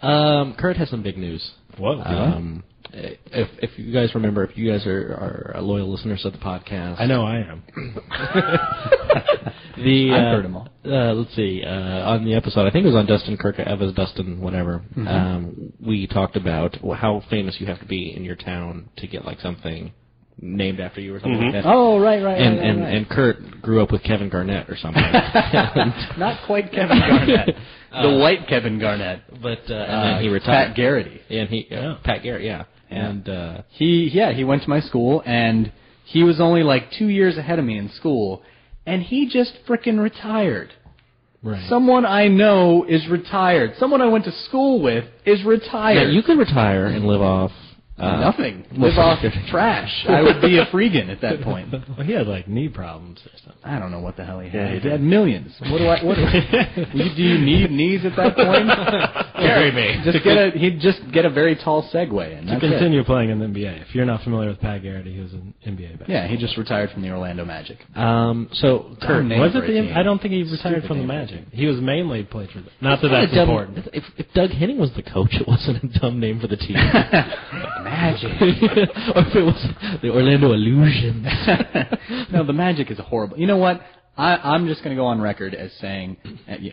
Kurt has some big news. Whoa. If you guys remember, if you guys are loyal listeners of the podcast, I know I am. I've heard them all. Let's see. On the episode, I think it was on Dustin Kirk, Eva's Dustin, whatever. We talked about how famous you have to be in your town to get like something named after you or something like that. Oh, right. And Kurt grew up with Kevin Garnett or something. Not quite Kevin Garnett. The white Kevin Garnett. But and then he retired. Pat Garrity. And Pat Garrett, yeah. And he went to my school, and he was only like 2 years ahead of me in school, and he just frickin' retired. Right. Someone I know is retired. Someone I went to school with is retired. Yeah, you could retire and live off nothing. Live off trash. I would be a freegan at that point. Well, he had like knee problems or something. I don't know what the hell he had. He had millions. Do you need knees at that point? Carry me. He'd just get a very tall Segway. And to continue playing in the NBA. If you're not familiar with Pat Garrity, he was an NBA back. Yeah, he just retired from the Orlando Magic. So Kurt, was it I don't think he retired from the Magic. He was mainly played for the. Not that that's important. If Doug Henning was the coach, it wasn't a dumb name for the team. Magic. Or if it was the Orlando Illusions. No, the Magic is horrible. You know what? I'm just going to go on record as saying,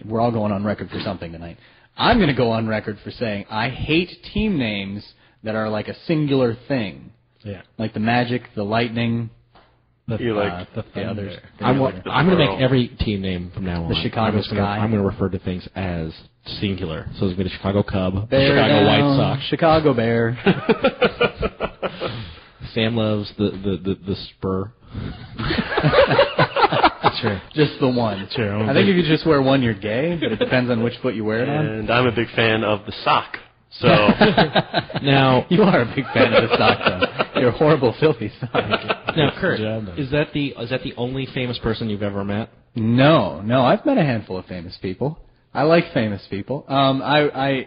we're all going on record for something tonight. I'm going to go on record for saying I hate team names that are like a singular thing. Yeah. Like the Magic, the Lightning, the others. I'm going to make every team name from now on. The Chicago Sky. I'm going to refer to things as singular. So it's going to be the Chicago Cub, Bear Chicago down, White Sox, Chicago Bear. Sam loves the Spur. True. Just the one. True. I think if you just wear one, you're gay, but it depends on which foot you wear it on. And I'm a big fan of the sock. So now you are a big fan of the sock, though. You're a horrible, filthy sock. Now, Kurt, is that the only famous person you've ever met? No, I've met a handful of famous people. I like famous people. I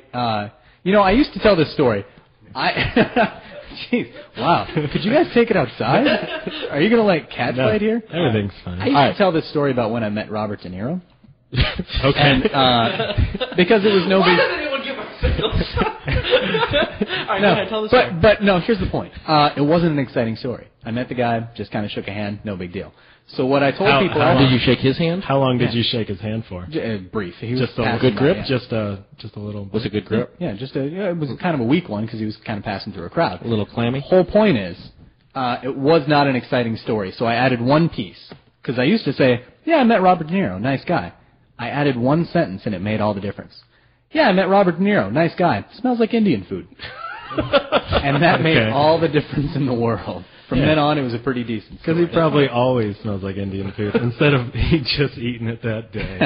used to tell this story. Jeez, wow. Could you guys take it outside? Are you going to like catfight here? Everything's fine. I used to tell this story about when I met Robert De Niro. Okay. And, because it was no big... Why does anyone give us signals? All right, go ahead, tell the story. But no, here's the point. It wasn't an exciting story. I met the guy, just kind of shook a hand, no big deal. So what I told people... How did you shake his hand? How long did you shake his hand for? Brief. He was just a good grip? Just a little... Was it good grip? Yeah, it was kind of a weak one because he was kind of passing through a crowd. A little clammy? Whole point is, it was not an exciting story, so I added one piece. Because I used to say, yeah, I met Robert De Niro, nice guy. I added one sentence and it made all the difference. Yeah, I met Robert De Niro, nice guy. Smells like Indian food. And that made all the difference in the world. From then on, it was a pretty decent story. Because he probably always smells like Indian food instead of he just eating it that day.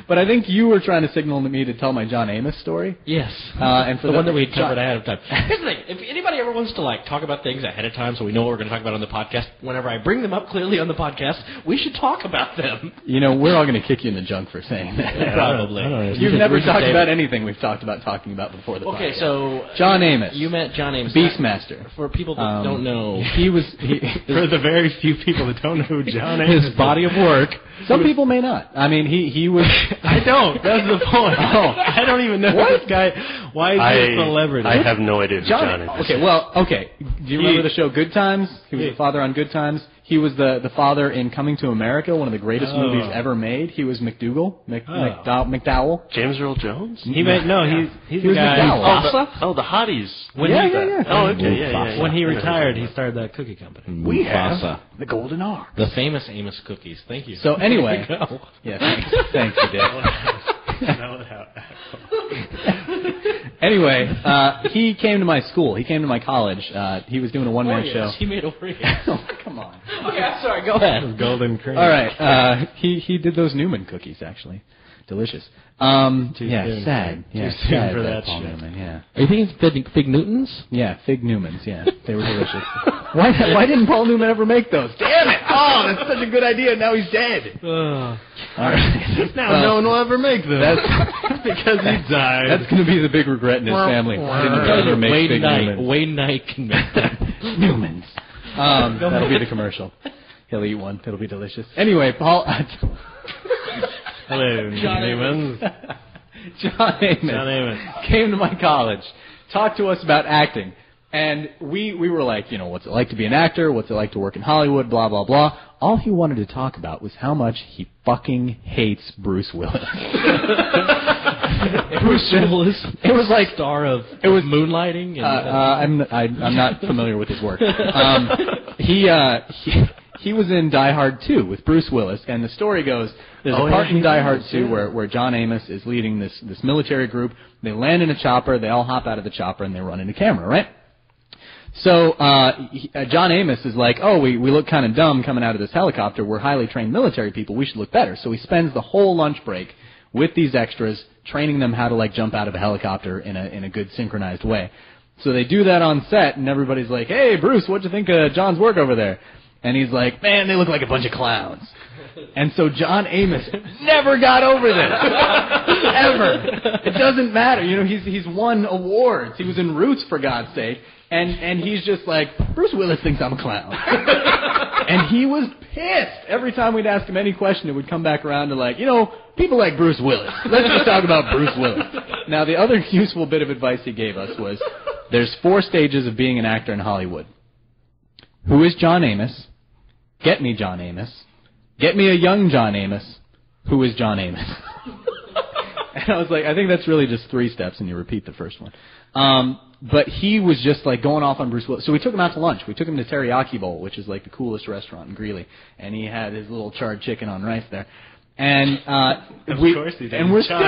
But I think you were trying to signal to me to tell my John Amos story. Yes. And for the one that we covered ahead of time. Here's the thing. If anybody ever wants to like talk about things ahead of time so we know what we're going to talk about on the podcast, whenever I bring them up clearly on the podcast, we should talk about them. You know, we're all going to kick you in the junk for saying that. Yeah, probably. You've never talked about anything we've talked about talking about before the podcast. Okay, so... John Amos. You met John Amos. Beastmaster. For people that don't know... For the very few people that don't know who John Amos is. His body of work... Some people may not. I mean, he was... I don't. That's the point. I don't even know this guy. Why is he a celebrity? I have no idea who John Amos is. Okay. Do you remember the show Good Times? He was the father on Good Times. He was the father in Coming to America, one of the greatest movies ever made. He was McDougal, McDowell. James Earl Jones? He's the guy. The hotties. Yeah. Oh, okay, yeah. When he retired, he started that cookie company. We have the Golden Ark. The famous Amos cookies. Thank you. So anyway. Yeah, thanks, you did. Anyway, he came to my school. He came to my college. He was doing a one-man show. He made Oreos. Oh, come on. Okay, I'm sorry. Go ahead. Golden cream. All right. He did those Newman cookies, actually. Delicious. Sad. Yeah, Too soon for that Paul shit. Newman, yeah. Are you thinking Fig Newtons? Yeah, Fig Newmans, yeah. They were delicious. Why didn't Paul Newman ever make those? Damn it! Oh, that's such a good idea. Now he's dead. All right. Now no one will ever make them. That's because he died. That's going to be the big regret in his family. Didn't ever make Fig Newmans. Wayne Knight can make them. Newmans. That'll be the commercial. He'll eat one. It'll be delicious. Anyway, Paul... Hello, Newmans. John Amos came to my college, talked to us about acting, and we were like, what's it like to be an actor? What's it like to work in Hollywood? Blah, blah, blah. All he wanted to talk about was how much he fucking hates Bruce Willis. Bruce Willis. It was like star of Moonlighting. And, I'm not familiar with his work. He was in Die Hard 2 with Bruce Willis, and the story goes, there's a part in Die Hard 2 where John Amos is leading this military group. They land in a chopper, they all hop out of the chopper, and they run into camera, right? So John Amos is like, we look kind of dumb coming out of this helicopter. We're highly trained military people. We should look better. So he spends the whole lunch break with these extras, training them how to jump out of a helicopter in a good synchronized way. So they do that on set, and everybody's like, hey, Bruce, what'd you think of John's work over there? And he's like, man, they look like a bunch of clowns. And so John Amos never got over this. Ever. It doesn't matter. He's won awards. He was in Roots, for God's sake. And he's just like, Bruce Willis thinks I'm a clown. And he was pissed. Every time we'd ask him any question, it would come back around to people like Bruce Willis. Let's just talk about Bruce Willis. Now, the other useful bit of advice he gave us was, there's 4 stages of being an actor in Hollywood. Who is John Amos? Get me John Amos. Get me a young John Amos. Who is John Amos? And I was like, I think that's really just 3 steps, and you repeat the first one. But he was just going off on Bruce Willis. So we took him out to lunch. We took him to Teriyaki Bowl, which is the coolest restaurant in Greeley. And he had his little charred chicken on rice there. And of course he did. And we're still. Of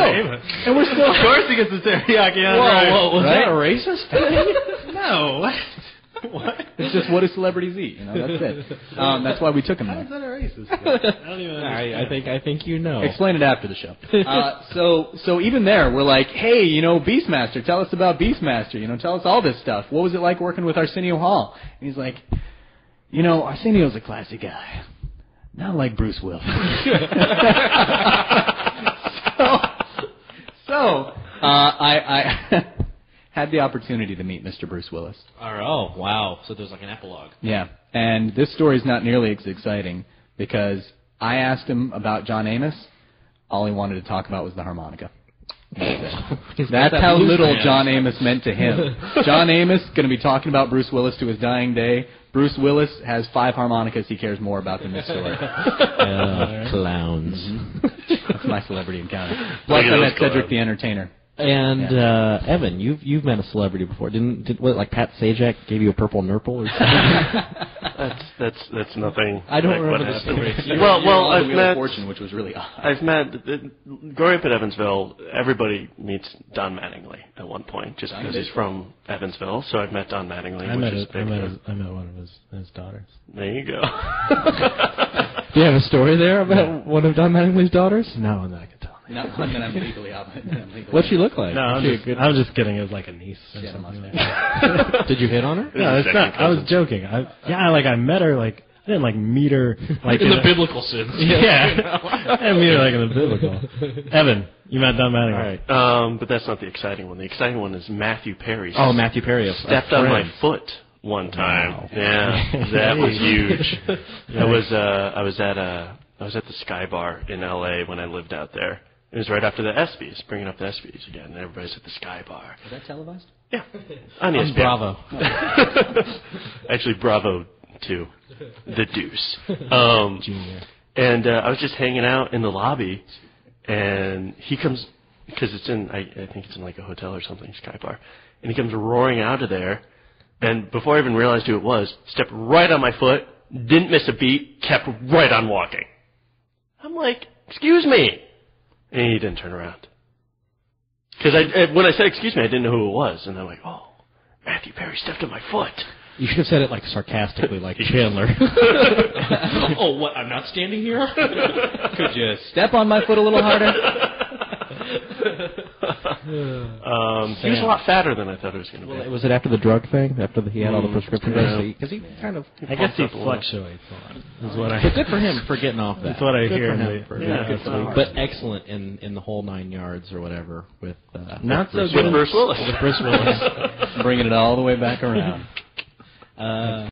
course he gets the teriyaki on rice. Whoa, was that a racist thing? No. What? It's just what do celebrities eat? That's it. That's why we took him there. How is that a racist thing? I don't even understand. I think you know. Explain it after the show. So even there, we're like, hey, Beastmaster, tell us about Beastmaster. Tell us all this stuff. What was it like working with Arsenio Hall? And he's like, Arsenio's a classy guy. Not like Bruce Willis. So I had the opportunity to meet Mr. Bruce Willis. Oh, wow. So there's an epilogue. Yeah. And this story's not nearly as exciting because I asked him about John Amos. All he wanted to talk about was the harmonica. That's how little John Amos meant to him. John Amos going to be talking about Bruce Willis to his dying day. Bruce Willis has 5 harmonicas he cares more about than this story. Clowns. Mm-hmm. That's my celebrity encounter. Plus I met Cedric the Entertainer. And Evan, you've met a celebrity before. Did Pat Sajak gave you a purple nurple or something? That's nothing. I don't like remember the story. Well, I've met Fortune, which was really odd. I've met growing up in Evansville. Everybody meets Don Mattingly at one point, just because he's from Evansville. So I've met Don Mattingly. I met one of his daughters. There you go. Do you have a story there about one of Don Mattingly's daughters? No, one that I can tell. Not one that I'm legally obligated. What'd she look like? No, I'm just kidding. It was like a niece or something. Did you hit on her? No, it's not. I was joking. I met her I didn't meet her in the biblical sense. Yeah. I didn't meet her in the biblical. Evan, you met Don Mattingly. All right. But that's not the exciting one. The exciting one is Matthew Perry. Oh, Matthew Perry. Stepped on my foot one time. Wow. Yeah, that was huge. I was at the Sky Bar in L.A. when I lived out there. It was right after the ESPYs, bringing up the ESPYs again. And everybody's at the Sky Bar. Was that televised? Yeah. On ESPN. Bravo. Actually, Bravo 2. The Deuce. Junior. And I was just hanging out in the lobby, and he comes, because it's in, I think it's in a hotel or something, Sky Bar, and he comes roaring out of there, and before I even realized who it was, stepped right on my foot, didn't miss a beat, kept right on walking. I'm like, excuse me. And he didn't turn around. Because when I said excuse me, I didn't know who it was. And I'm like, oh, Matthew Perry stepped on my foot. You should have said it sarcastically, like Chandler. Oh, what? I'm not standing here? Could you step on my foot a little harder? He was a lot fatter than I thought it was going to be. Was it after the drug thing? After he had all the prescription drugs? Because he kind of... I guess he fluctuates a lot. But good for him for getting off that. That's what I hear. But excellent in the whole 9 yards or whatever with... Not so good with Bruce Willis. Bringing it all the way back around.